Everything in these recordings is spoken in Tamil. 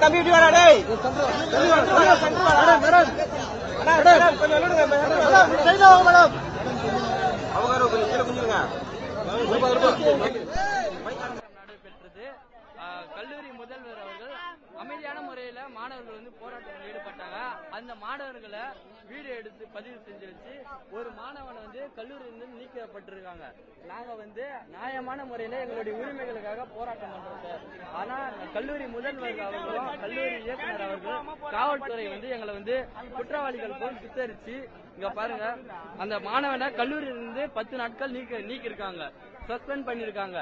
தம்பி இப்படி வாடா டேய் நடைபெற்றது. கல்லூரி முதல்வர் அவர்கள் அமைதியான முறையில மாணவர்கள் வந்து போராட்டத்தில் ஈடுபட்டாங்க. அந்த மாணவர்களை வீடியோ எடுத்து பதிவு செஞ்சு வச்சு ஒரு மாணவனை வந்து கல்லூரியிலிருந்து நீக்கப்பட்டிருக்காங்க. நாங்க வந்து நியாயமான முறையில எங்களுடைய உரிமைகளுக்காக போராட்டம் பண்றோம் சார். ஆனா கல்லூரி முதல்வர் அவர்களும் கல்லூரி இயக்குனர் அவர்களும் காவல்துறை வந்து எங்களை வந்து குற்றவாளிகள் போல் சித்தரிச்சு இங்க பாருங்க அந்த மாணவனை கல்லூரியிலிருந்து 10 நாட்கள் நீக்கிருக்காங்க, சஸ்பெண்ட் பண்ணிருக்காங்க.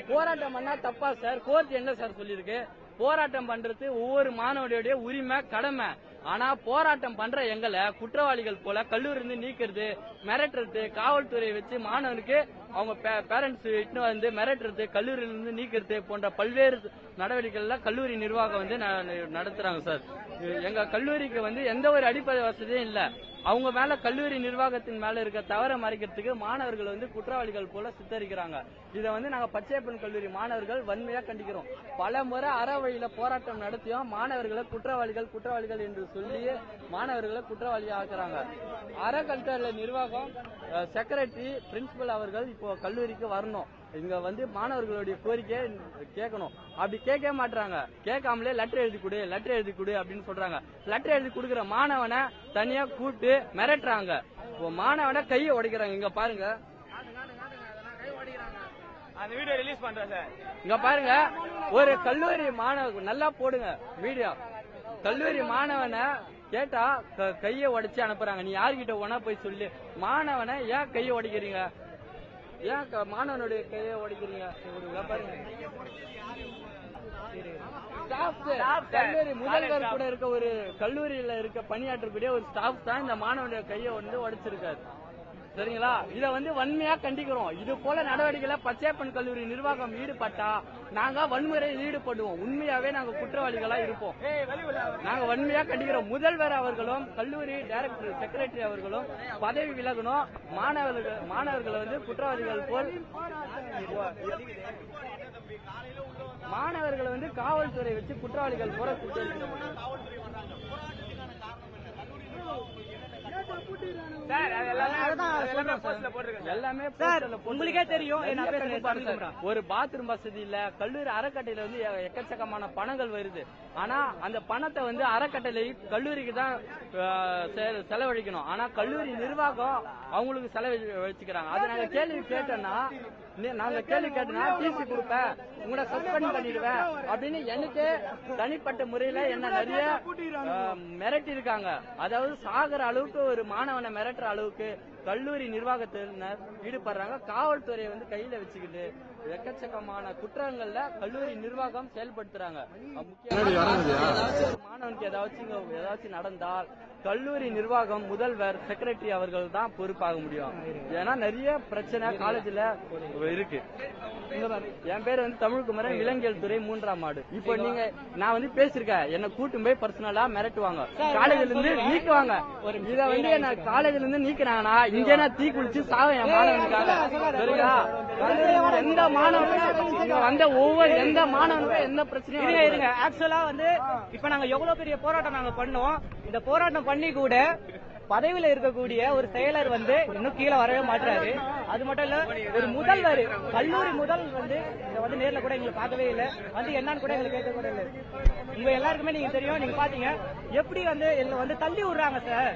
போராட்டம் பண்ணா தப்பா சார்? கோர்ட் என்ன சார் சொல்லியிருக்கு? போராட்டம் பண்றது ஒவ்வொரு மாணவனுடைய உரிமை, கடமை. ஆனா போராட்டம் பண்ற எங்களை குற்றவாளிகள் போல கல்லூரியிலிருந்து நீக்கிறது, மிரட்டுறது, காவல்துறை வச்சு மாணவனுக்கு அவங்க பேரண்ட்ஸ் இட்டு வந்து மிரட்டுறது, கல்லூரியிலிருந்து நீக்கிறது போன்ற பல்வேறு நடவடிக்கைகள்ல கல்லூரி நிர்வாகம் வந்து நடத்துறாங்க சார். எங்க கல்லூரிக்கு வந்து எந்த ஒரு அடிப்படை வசதியும் இல்ல. அவங்க மேல கல்லூரி நிர்வாகத்தின் மேல இருக்க தவற மறைக்கிறதுக்கு மாணவர்கள் வந்து குற்றவாளிகள் போல சித்தரிக்கிறாங்க. இதை வந்து நாங்க பச்சையப்பன் கல்லூரி மாணவர்கள் வன்மையா கண்டிக்கிறோம். பல முறை அறவழியில போராட்டம் நடத்தியும் மாணவர்களை குற்றவாளிகள் என்று சொல்லி மாணவர்களை குற்றவாளியா ஆக்குறாங்க. அறக்கட்டளை நிர்வாகம், செக்ரட்டரி, பிரின்சிபல் அவர்கள் இப்போ கல்லூரிக்கு வரணும். இங்க வந்து மாணவர்களுடைய கோரிக்கையை கேட்கணும். அப்படி கேட்க மாட்டாங்க. கேட்காமலே லெட்டர் எழுதி கொடு அப்படின்னு சொல்றாங்க. லெட்டர் எழுதி கொடுக்கிற மாணவனை தனியா கூப்பிட்டு மிரட்டுறாங்க. மாணவனை கையை உடைக்கிறாங்க. இங்க பாருங்க, அந்த வீடியோ ரிலீஸ் பண்றேன் சார். இங்க பாருங்க, ஒரு கல்லூரி மாணவ நல்லா போடுங்க வீடியோ. கல்லூரி மாணவனை கேட்டா கையை உடைச்சு அனுப்புறாங்க. நீ யாருகிட்ட ஒன்னா போய் சொல்லு. மாணவனை ஏன் கையை உடைக்கிறீங்க? ஏன் மாணவனுடைய கையை உடைக்கிறீங்க? பாருங்க, கல்லூரி முதல்வர் கூட இருக்க ஒரு கல்லூரியில இருக்க பணியாற்றக்கூடிய ஒரு ஸ்டாஃப் தான் இந்த மாணவனுடைய கையை வந்து உடைச்சிருக்காரு. சரிங்களா? இத வந்து வன்மையா கண்டிக்கிறோம். இது போல நடவடிக்கையில பச்சையப்பன் கல்லூரி நிர்வாகம் ஈடுபட்டா நாங்க வன்முறையில் ஈடுபடுவோம். உண்மையாவே நாங்க குற்றவாளிகளா இருப்போம். நாங்க வன்மையா கண்டிக்கிறோம். முதல்வர் அவர்களும் கல்லூரி டைரக்டர், செக்ரட்டரி அவர்களும் பதவி விலகணும். மாணவர்களை வந்து குற்றவாளிகள் போல் மாணவர்களை வந்து காவல்துறை வச்சு குற்றவாளிகள் போல எல்லாமே உங்களுக்கே தெரியும். ஒரு பாத்ரூம் வசதி இல்ல. கல்லூரி அறக்கட்டையில வந்து எக்கச்சக்கமான பணங்கள் வருது. ஆனா அந்த பணத்தை வந்து அறக்கட்டளை கல்லூரிக்கு தான் செலவழிக்கணும். ஆனா கல்லூரி நிர்வாகம் அவங்களுக்கு செலவழிச்சுக்கிறாங்க. அது நாங்க கேள்வி கேட்டோம்னா டிசி கொடுப்பேன், உங்களை சஸ்பெண்ட் பண்ணிடுவேன் அப்படின்னு எனக்கு தனிப்பட்ட முறையில என்ன நிறைய மிரட்டி இருக்காங்க. அதாவது சாகர அளவுக்கு ஒரு மாணவனை மிரட்டுற அளவுக்கு கல்லூரி நிர்வாகத்தினர் ஈடுபடுறாங்க. காவல்துறையை வந்து கையில வச்சுக்கிட்டு எக்கச்சக்கமான குற்றங்கள்ல கல்லூரி நிர்வாகம் செயல்படுத்துறாங்க. மாணவனுக்கு ஏதாச்சும் நடந்தால் கல்லூரி நிர்வாகம், முதல்வர், செக்ரட்டரி அவர்கள் தான் பொறுப்பாக முடியும். ஏன்னா நிறைய பிரச்சனை காலேஜ்ல இருக்கு. என் பேர் வந்து தமிழ்குமரன், இளங்கியல் துறை 3ஆம் ஆண்டு. இப்போ நீங்க நான் வந்து பேசிருக்கேன், என்ன கூட்டும் போய் பர்சனலா மிரட்டுவாங்க, காலேஜ்ல இருந்து நீக்குவாங்க. இத வந்து என்ன காலேஜ்ல இருந்து நீக்கிறாங்கன்னா இங்கே நான் தீ குளிச்சு சாவேன் என் மாணவனுக்காக. சரிங்களா? எந்த மாணவனுக்கும் வந்த எந்த மாணவனுக்கும் எந்த பிரச்சனையும் இருங்க. ஆக்சுவலா வந்து இப்ப நாங்க எவ்வளவு பெரிய போராட்டம் நாங்க பண்ணோம். இந்த போராட்டம் பண்ணி கூட பதவியில இருக்கக்கூடிய ஒரு செயலர் வந்து இன்னும் கீழே வரவே மாட்டாரு. அது மட்டும் இல்ல, ஒரு முதல்வர், கல்லூரி முதல்வர் வந்து இதை வந்து நேர்ல கூட எங்களுக்கு பார்க்கவே இல்லை. வந்து என்னன்னு கூட எங்களுக்கு கேட்க கூட இல்லை. உங்க எல்லாருக்குமே நீங்க தெரியும், நீங்க பாத்தீங்க எப்படி வந்து எங்களை வந்து தள்ளி விடுறாங்க சார்.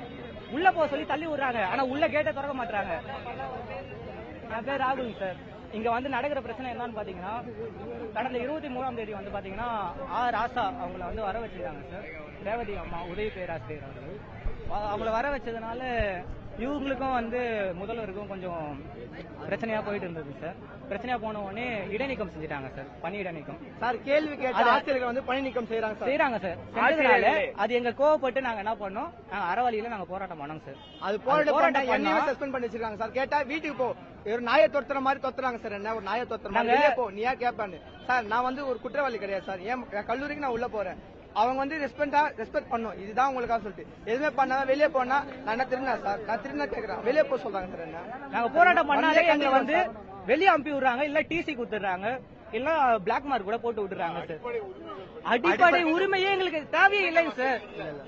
உள்ள போக சொல்லி தள்ளி விடுறாங்க. ஆனா உள்ள கேட்ட திறக்க மாட்டாங்க. என் பேர் ராகுல் சார். இங்க வந்து நடக்கிற பிரச்சனை என்னன்னு பாத்தீங்கன்னா, கடந்த 23ஆம் தேதி வந்து பாத்தீங்கன்னா ராசா அவங்களை வந்து வர வச்சிருக்காங்க சார். ரேவதி அம்மா உதவி பேராசிரியர் அவர்கள் அவங்கள வர வச்சதுனால இவங்களுக்கும் வந்து முதல்வருக்கும் கொஞ்சம் பிரச்சனையா போயிட்டு இருந்தது சார். பிரச்சனையா போன உடனே இடைநீக்கம் செஞ்சுட்டாங்க சார். பணி இடைநீக்கம் சார். கேள்வி கேட்ட ஆசிரியர்கள் வந்து பணி நீக்கம் செய்யறாங்க சார். அது எங்க கோவப்பட்டு நாங்க என்ன பண்ணோம், நாங்க அறவழியில நாங்க போராட்டம் பண்ணோம் சார். அது போராட்டம் என்னையும் சஸ்பெண்ட் பண்ணி வச்சிருக்காங்க சார். கேட்டா வீட்டுக்கு போ, ஒரு நாயை தொத்துற மாதிரி தொத்துறாங்க சார். என்ன ஒரு நாயை தொத்துற மாதிரி போ, நீ ஏன் கேட்பான்னு சார். நான் வந்து ஒரு குற்றவாளி கிடையாது சார். என் கல்லூரிக்கு நான் உள்ள போறேன். அவங்க வந்து ரெஸ்பெக்ட் பண்ணும், இதுதான் உங்களுக்காக சொல்லிட்டு எதுவுமே பண்ணாம வெளியே போனா நான் என்ன திருநா சார், நான் திருநா கேட்கறேன், வெளியே போக சொல்றாங்க சார். என்ன நாங்க போராட்டம் பண்ணாலே எங்களை வந்து வெளியே அனுப்பி விடுறாங்க, இல்ல டிசி கொடுத்துறாங்க. எல்லாம் பிளாக் மார்க் கூட போட்டு விட்டுறாங்க சார். அடிப்படை உரிமையே எங்களுக்கு தேவையே இல்லைங்க சார்.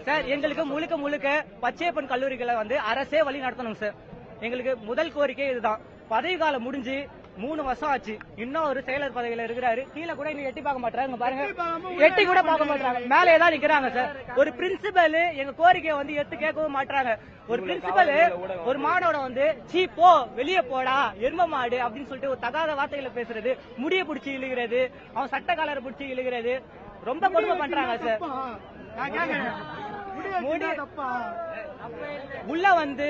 சார் எங்களுக்கு முழுக்க முழுக்க பச்சையப்பன் கல்லூரிகளை வந்து அரசே வழி நடத்தணும் சார். எங்களுக்கு முதல் கோரிக்கை இதுதான். பதவி காலம் முடிஞ்சு 3 வருஷம் ஆச்சு, இன்னும் ஒரு செயலர் பதவியில இருக்கிறாரு. கீழே கூட இன்னும் எட்டி பார்க்க மாட்டாங்க, பாருங்க, எட்டி கூட பார்க்க மாட்டாங்க, மேலே தான் நிக்கிறாங்க சார். ஒரு பிரின்சிபல் எங்க கோரிக்கையை வந்து எடுத்து கேட்கவும் மாட்டாங்க. ஒரு பிரின்சிபல் ஒரு மாடோட வந்து சீ போ வெளியே போடா எரும மாடு அப்படின்னு சொல்லிட்டு ஒரு தகாத வார்த்தைகளை பேசுறது, முடிய பிடிச்சி இழுகிறது, அவன் சட்ட காலரை பிடிச்சி இழுகிறது, ரொம்ப கொடுமை பண்றாங்க சார். உள்ள வந்து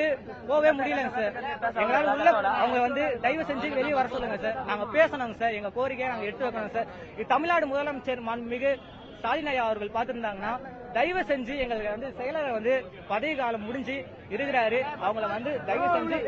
போவே முடியலங்க சார். எங்களால உள்ள அவங்க வந்து தயவு செஞ்சு வெளியே வர சொல்லுங்க சார். நாங்க பேசணுங்க சார், எங்க கோரிக்கையை நாங்க எடுத்து வைக்கணும் சார். இது தமிழ்நாடு முதலமைச்சர் மாண்புமிகு ஸ்டாலின் ஐயா அவர்கள் பார்த்திருந்தாங்கன்னா தயவு செஞ்சு எங்களுக்கு வந்து செயலரை வந்து பதவி காலம் முடிஞ்சு இருக்கிறாரு, அவங்கள வந்து தயவு செஞ்சு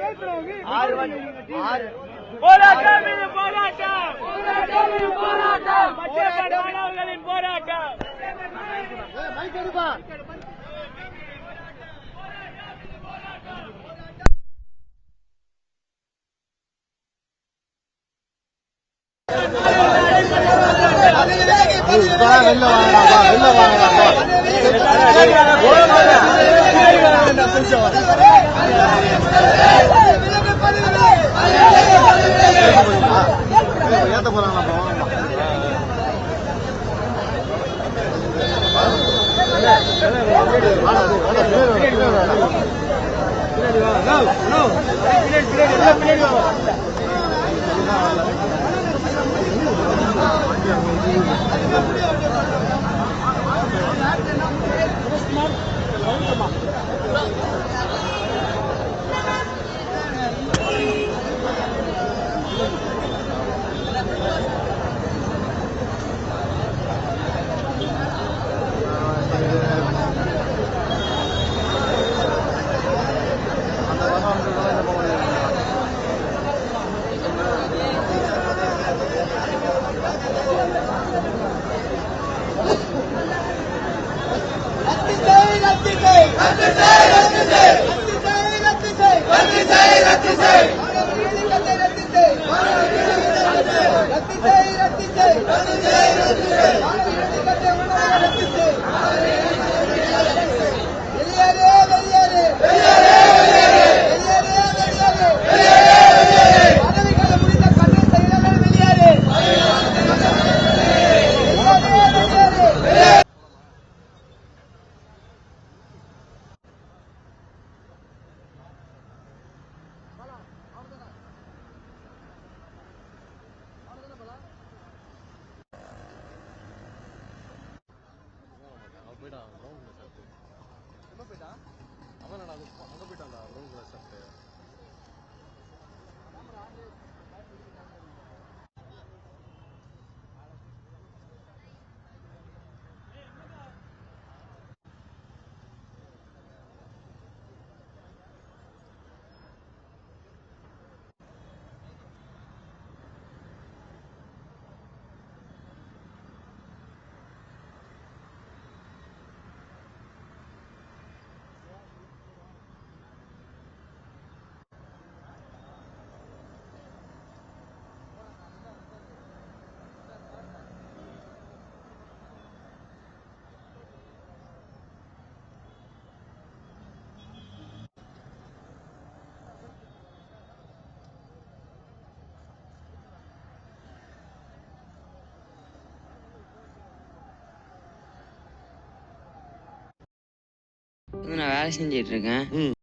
நான் வேலை செஞ்சிட்டு இருக்கேன்.